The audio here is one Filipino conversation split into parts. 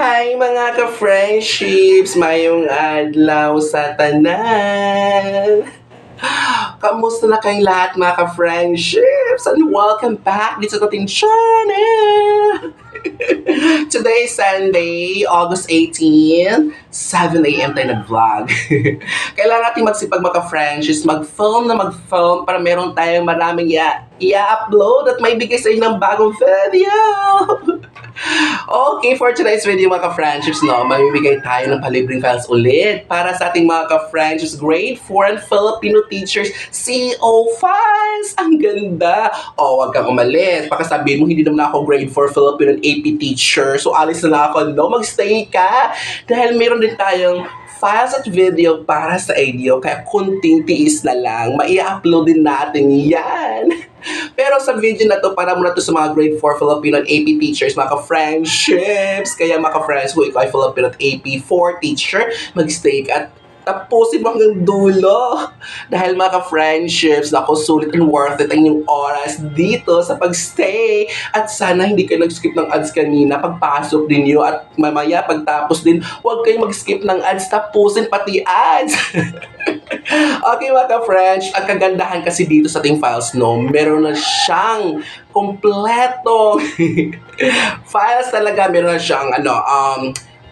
Hi mga ka-friendships! Mayong adlaw sa tanan! Kamusta na kayong lahat mga ka-friendships? And welcome back dito sa ating channel! Today is Sunday, August 18, 7 a.m. tayo nag-vlog. Kailangan natin magsipag mga friends, mag-film na mag-film para meron tayong maraming i-upload at may bigay sa inyo ng bagong video. Okay, for today's video mga ka-friendships, no, mamimigay tayo ng palibreng files ulit para sa ating mga ka-friendships grade 4 and Filipino teachers CO files. Ang ganda! O, wag kang umalis. Baka sabihin mo, hindi naman ako grade 4 Filipino and AP teacher. So, alis na lang ako. No, magstay ka. Dahil meron din tayong files at video para sa inyo. Kaya kunting tiis na lang. Mai-upload din natin yan. Pero sa video na to, para muna to sa mga grade 4 Filipino at AP teachers, mga ka-friendships. Kaya mga ka-friends, kung ikaw ay Filipino at AP 4 teacher, mag-stay ka at tapusin mo hanggang dulo. Dahil mga ka-friendships, ako, sulit and worth it ang inyong oras dito sa pag-stay. At sana hindi kayo nag-skip ng ads kanina pagpasok din nyo. At mamaya pagtapos din, huwag kayong mag-skip ng ads, tapusin pati ads. Okay mga ka-friends, ang kagandahan kasi dito sa ating files, no, meron na siyang kompleto files talaga. Meron na siyang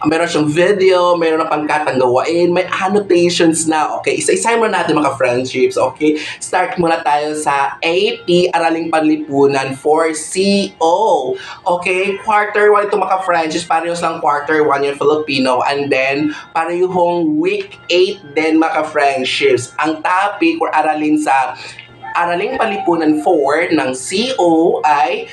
meron siyang video, meron na pangkatang gawain, may annotations na. Okay, isa-isahin muna natin mga friendships. Okay, start muna tayo sa AP, Araling Panlipunan for CO. Okay, quarter 1 ito mga friendships, parehas lang quarter 1 yung Filipino, and then parehong week 8 din mga friendships. Ang topic or aralin sa Araling Panlipunan 4 ng CO ay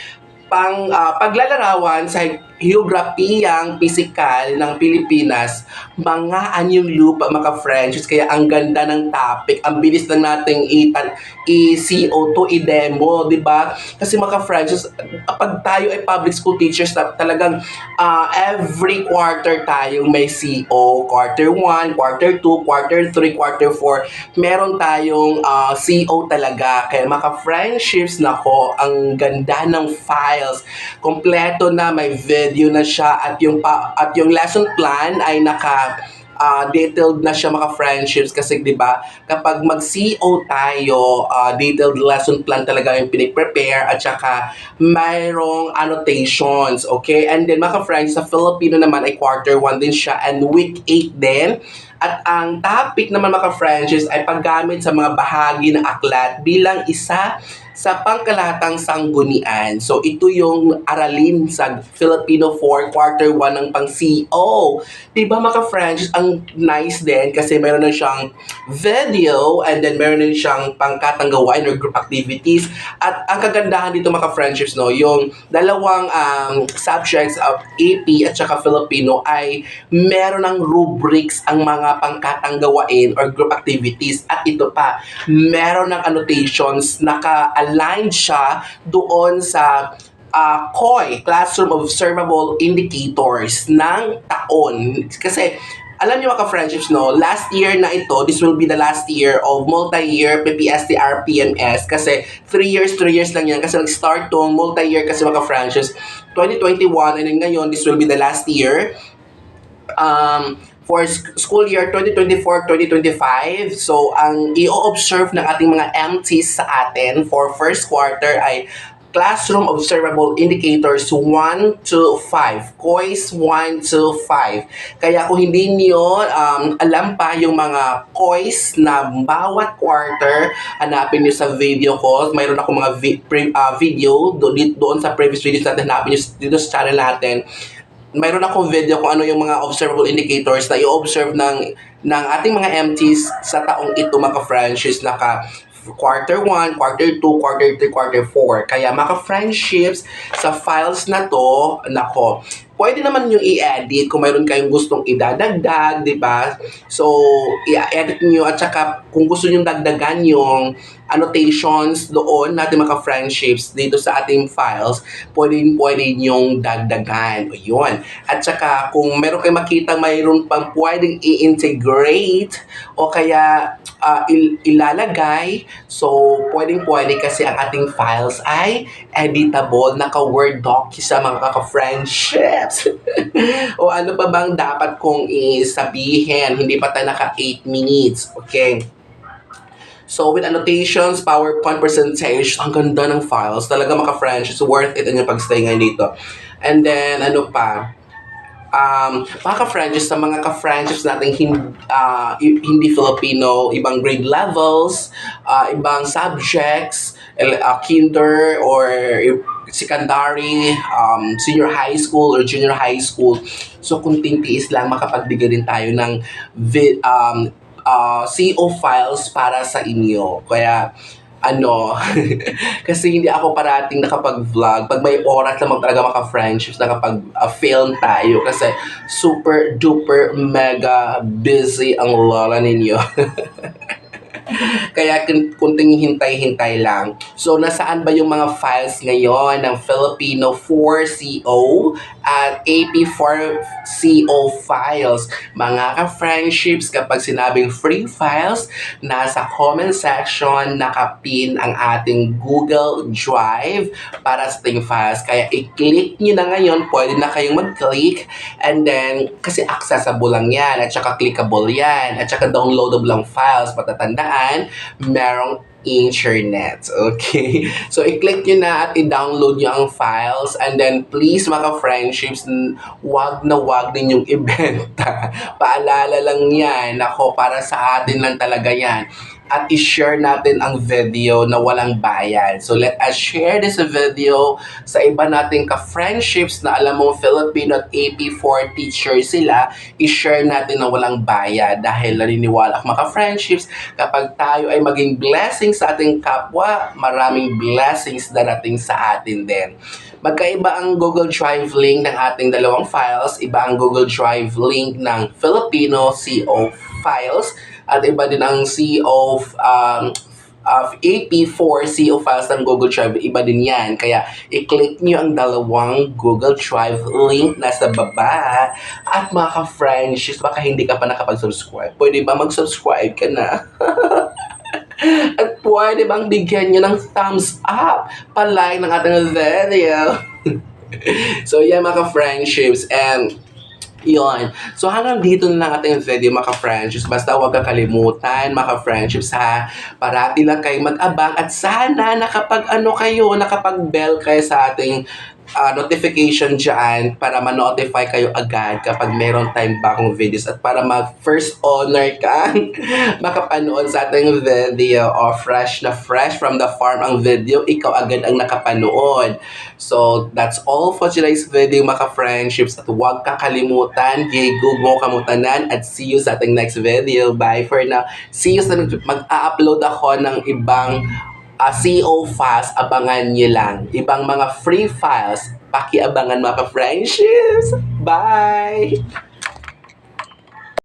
paglalarawan sa geograpiyang pisikal ng Pilipinas, mga anyong lupa mga friends. Kaya ang ganda ng topic, ang bilis lang nating i-CO2, i-demo, di ba? Kasi mga friends, pag tayo ay public school teachers, talagang every quarter tayong may CO. Quarter 1, quarter 2, quarter 3, quarter 4, meron tayong CO talaga. Kaya mga friendships, nako, ang ganda ng files. Kompleto na, may video na siya, at yung lesson plan ay detailed na siya mga friendships. Kasi 'di ba, kapag mag-CO tayo, detailed lesson plan talaga yung piniprepare, at saka mayroong annotations. Okay, and then mga friends, sa Filipino naman ay quarter 1 din siya and week 8 din. At ang topic naman mga friendships ay paggamit sa mga bahagi ng aklat bilang isa sa pangkalahatang sanggunian. So, ito yung aralin sa Filipino 4, quarter 1 ng pang-CO. Diba mga friends, ang nice din kasi meron na siyang video, and then meron din siyang pangkatang gawain or group activities. At ang kagandahan dito mga friendships, no, yung dalawang subjects of AP at saka Filipino ay meron ng rubrics ang mga pangkatang gawain or group activities. At ito pa, meron ng annotations, naka-aligned siya doon sa COI, Classroom Observable Indicators ng taon. Kasi alam niyo mga friendships, no, last year na ito, this will be the last year of multi-year PPST RPMS. Kasi 3 years lang yan. Kasi nag-start tong multi-year kasi mga friendships 2021, and ngayon, this will be the last year for school year 2024-2025. So, ang i-observe ng ating mga MTs sa atin for first quarter ay Classroom Observable Indicators 1 to 5. COIS 1 to 5. Kaya kung hindi niyo alam pa yung mga COIS na bawat quarter, hanapin niyo sa video ko. Mayroon ako mga video doon sa previous videos natin. Hanapin niyo dito sa channel natin. Mayroon akong video kung ano yung mga observable indicators na i-observe ng ating mga MTs sa taong ito mga friendships, quarter 1, quarter 2, quarter 3, quarter 4. Kaya mga friendships, sa files na to, nako, pwede naman yung i-edit kung mayroon kayong gustong idadagdag, di ba? So, i-edit nyo, at saka kung gusto nyo dagdagan yung annotations doon natin mga friendships dito sa ating files, pwede nyong dagdagan. Yun. At saka kung meron kayong makita mayroon pang pwedeng i-integrate o kaya ilalagay, so pwede kasi ang ating files ay editable, naka-Word doc sa mga kaka-friendships. O ano pa bang dapat kong isabihin? Hindi pa tayo naka 8 minutes. Okay. So, with annotations, PowerPoint presentation, ang ganda ng files. Talaga maka-French. It's worth it ang yung pag-stay ngayon dito. And then, ano pa? Mga ka-Frenches, sa mga ka-Frenches natin hindi Filipino, ibang grade levels, ibang subjects, kinder or secondary, senior high school or junior high school. So, kunting tiis lang, makapagbigay din tayo ng CO files para sa inyo. Kaya, kasi hindi ako parating nakapag-vlog. Pag may oras naman talaga maka-friendships, nakapag-film tayo. Kasi super duper mega busy ang lola ninyo. Kaya kunting hintay-hintay lang. So, nasaan ba yung mga files ngayon ng Filipino 4CO at AP4 CO files? Mga ka-friendships, kapag sinabing free files, nasa comment section nakapin ang ating Google Drive para sa ating files. Kaya i-click nyo na ngayon, pwede na kayong mag-click, and then, kasi accessible lang yan, at saka clickable yan, at saka downloadable lang files, patatandaan, merong internet. Okay? So, i-click nyo na at i-download nyo ang files, and then please mga friendships, wag ninyong ibenta. Paalala lang yan. Ako, para sa atin lang talaga yan. At i-share natin ang video na walang bayad. So, let us share this video sa iba nating ka-friendships na alam mo Filipino at AP4 teachers sila. I-share natin na walang bayad dahil naniniwala ako mga friendships, kapag tayo ay maging blessing sa ating kapwa, maraming blessings darating sa atin din. Magkaiba ang Google Drive link ng ating dalawang files, iba ang Google Drive link ng Filipino CO files, at iba din ang CO of AP4 CO files ng Google Drive, iba din yan. Kaya i-click nyo ang dalawang Google Drive link nasa baba. At mga ka-friendships, baka hindi ka pa nakapag-subscribe, pwede ba mag-subscribe ka na? At pwede bang bigyan nyo ng thumbs up, palike ng ating video? So yan mga ka-friendships, and yun. So hanggang dito na lang ating video mga ka-friendships. Basta huwag kakalimutan mga ka-friendships ha. Parati lang kayo mag-abang, at sana nakapag-bell kayo sa ating notification dyan para ma-notify kayo agad kapag meron tayong bagong videos, at para mag-first honor ka makapanood sa ating video, o fresh from the farm ang video, ikaw agad ang nakapanood. So, that's all for today's video mga friendships, at huwag kakalimutan, gigugmo kamutanan, at see you sa ating next video. Bye for now. See you sa mag-a-upload ako ng ibang CO files, abangan nyo lang. Ibang mga free files, pakiabangan mga friendships. Bye!